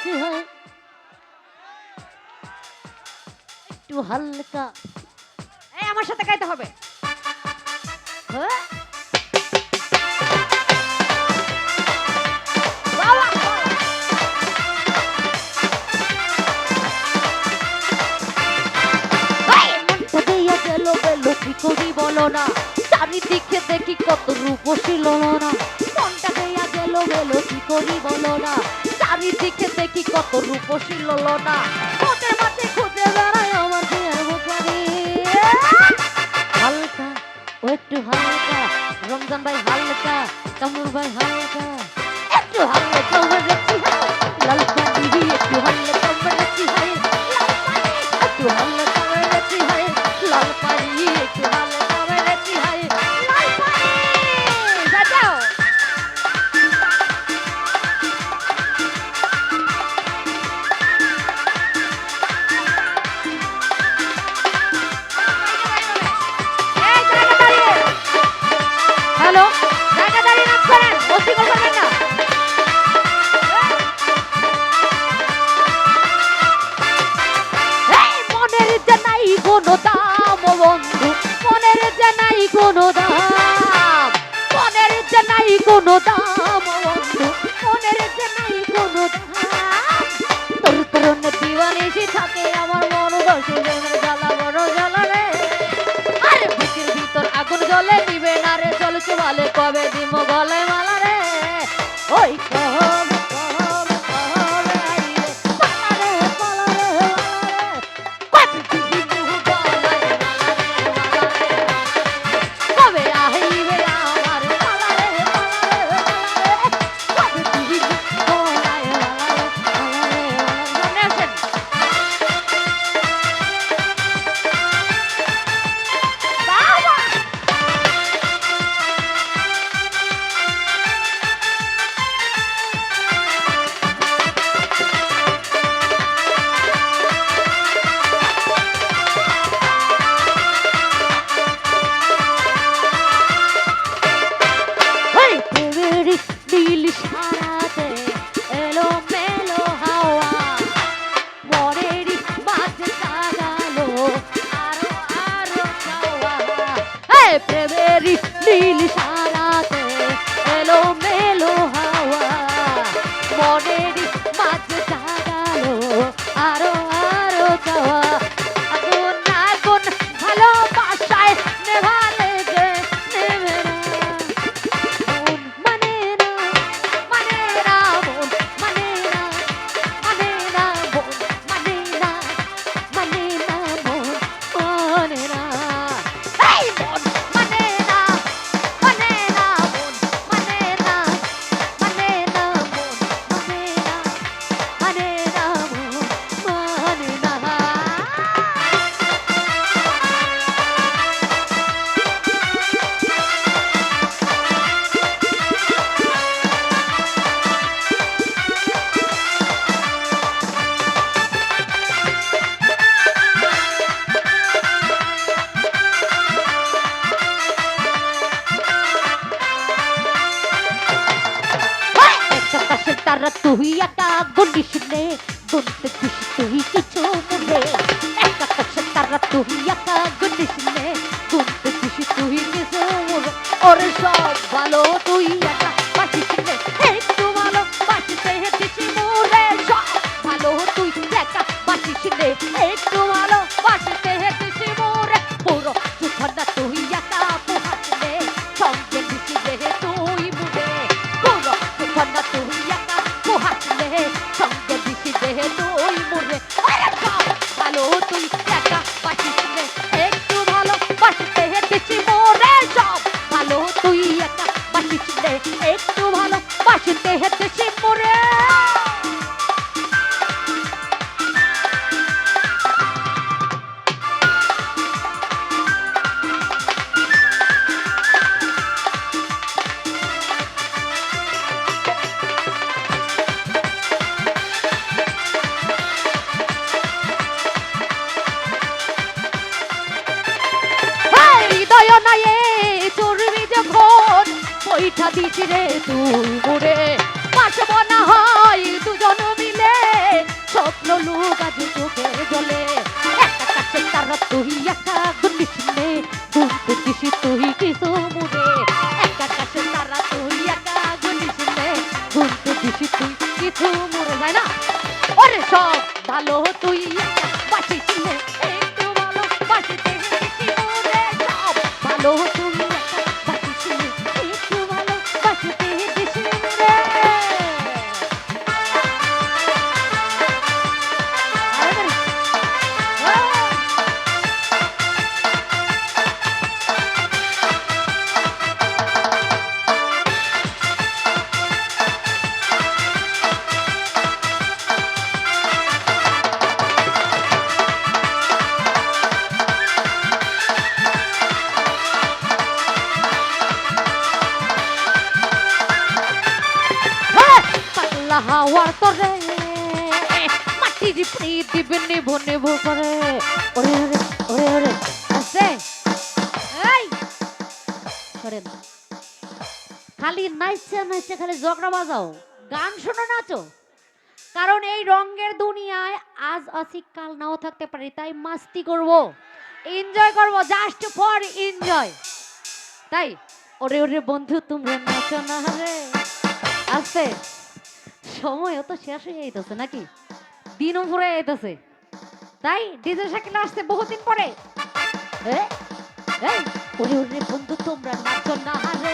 মেরেছি হয় একটু হালকা। এই আমার সাথে গাইতে হবে। হ্যাঁ বাবা মনটা দিয়া গেল বেলো কি করি বলো না, চারিদিকে দেখি কত রূপসী ললনা। মনটা দিয়া গেল বেলো কি করি বলো না, চারিদিকে দেখি কত রূপসী ললনা। ওদের মাঝে খুঁজে বেড়াই আমার বিয়ের বুকারি। হালকা ও একটু হালকা, রমজান ভাই হালকা, কামরুল ভাই হালকা, একটু হালকা মেরেছি হায় লাল পানি, একটু হালকা মেরেছি হায় লাল পানি, একটু হালকা মেরেছি হায় লাল পানি, একটু হালকা মেরেছি হায় লাল পানি। বাজাও। এই জায়গা দাঁড়িয়ে। হ্যালো জায়গা দাঁড়িয়ে নাচ করেন, অশিকল করবেন না। এই মনের যে নাই কোনো দাম ও বন্ধু, মনের যে নাই কোনো দাম, মনের যে নাই কোনো দাম ও বন্ধু, মনের যে নাই কোনো দাম। তোর তরুণে দিওয়ানিসি থাকে আমার মন বসে প্রেমের জ্বালা বড় জ্বালা রে। আরে বুকের ভিতর আগুন জ্বলে নিবে না রে, জ্বলছে ভালে কবে দিম গলে মালা রে। ওই কবে কবে কবে আইলে পালা রে পালা রে পালা রে, কবে দিবি মুহ গলায় মালা রে মালা রে। কবে আইবে আমার পালা রে পালা রে পালা রে, কবে দিবি মুহ গলায় মালা রে মালা রে। সামনে আসেন। বাবা ওই প্রেমের নীল সারাতে এলো মেলো হাওয়া, মনের মাঝে জাগালো আরো আরো চাওয়া। এই প্রেমের নীল সারাতে এলো মেলো হাওয়া, মনের মাঝে জাগালো আরো আরো চাওয়া। আগুন আগুন ভালোবাসায় নেভালে যে নেবে না, মন মানে না মানে না, মন মানে না মানে না, মন মানে না মানে না, মন মানে না। এই মন মানে না মানে না, মন মানে না মানে না, মন মানে না মানে না, মন মানে না। আকাশের তারা তুই একা গুনিস নে, গুনতে খুশি তুই কিছু মনে। আকাশের তারা তুই একা গুনিস নে, গুনতে খুশি তুই কিছু মনে। ওরে সব ভালো তুই একা বাসিস নে, একটু ভালো বাসিতে হেঁটেছি মোরে। সব ভালো তুই একা বাসিস নে, একটু ভালো বাসিতে হেঁটেছি মোরে। পুরো সুখনা তুই একা পোহাস নে, সঙ্গে দিছি রে তুই মুড়ে। পুরো সুখনা তুই একা পোহাস নে, সঙ্গে দিছি রে তুই মুড়ে। আরে সব ভালো তুই একা বাসিস নে, একটু ভালো বাসিতে হেঁটেছি মোরে। সব ভালো তুই একা বাসিস নে, একটু ভালো বাসিতে হেঁটেছি মোরে। হৃদয় নাই চর্বি যখন বৈঠা দিছি রে তুই মোরে, বাসব না হয় দুজন মিলে। স্বপ্ন লোক আজ চোখে জলে একটা কাছে তারা তুই একা গুনিস নে গুনতে দিছি তুই কিছু মুরে একটা কাছে তারা তুই একা গুনিস নে গুনতে দিছি তুই কিছু মুরে যায় না ওরে সব ভালো তুই একা বাসিস নে একটু ভালো বাসিতে দিছি মুরে সব ভালো তুই একা বাসিস নে একটু ভালো বাসিতে দিছি মুরে পাগলা হাওয়ার তরে মাটির প্রিয় দিবে নেব নেব করে ওরে ওরে ওরে ওরে আছে এই করেন খালি নাচছে নাচছে খালি ঝগড়া বাজাও গান শোনো নাচো কারণ এই রঙের দুনিয়ায় আজ আছি কাল নাও থাকতে পারি তাই মাস্তি করব এনজয় করব জাস্ট ফর এনজয় তাই ওরে ওরে বন্ধু তোমরা নাচো না রে আছে সময় তো শেষ হয়ে যাইতেছে নাকি দিনও ভরে যাইতেছে তাই ডিজে শাকিল আসছে বহুদিন পরে ওরে ওরে বন্ধু তোমরা নাচো না রে